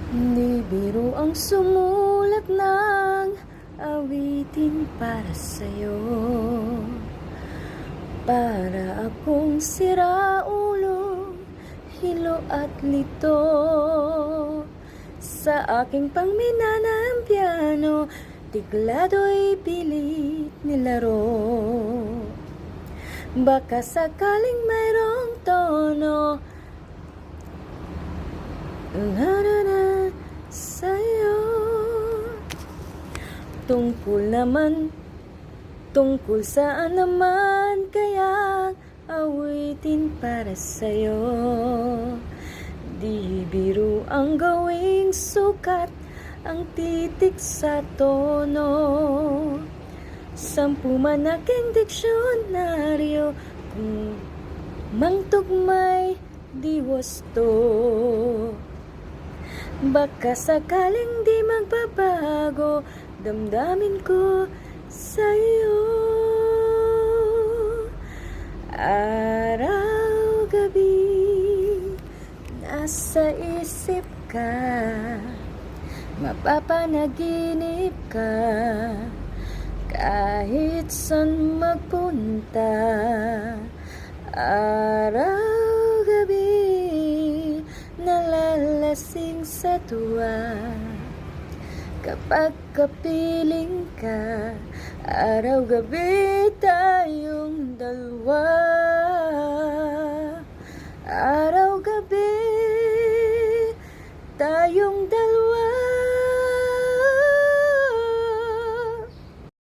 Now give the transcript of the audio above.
Hindi biro ang sumulat ng awitin para sa'yo. Para akong siraulo, hilo at lito. Sa aking pangminana ang piano, tiglado'y pilit nilaro. Baka sakaling mayroong tono na sa'yo. Tungkol saan naman kaya awitin para sa'yo. Di biro ang gawing sukat ang titik sa tono. 10 man aking diksyonaryo, kung mangtugmay di wasto. Baka sakaling di magbabago damdamin ko sa'yo. Araw-gabi nasa isip ka, mapapanaginip ka, kahit saan magpunta. Araw-gabi nalalasing sa tuwa, kapag kapiling ka. Araw-gabi tayo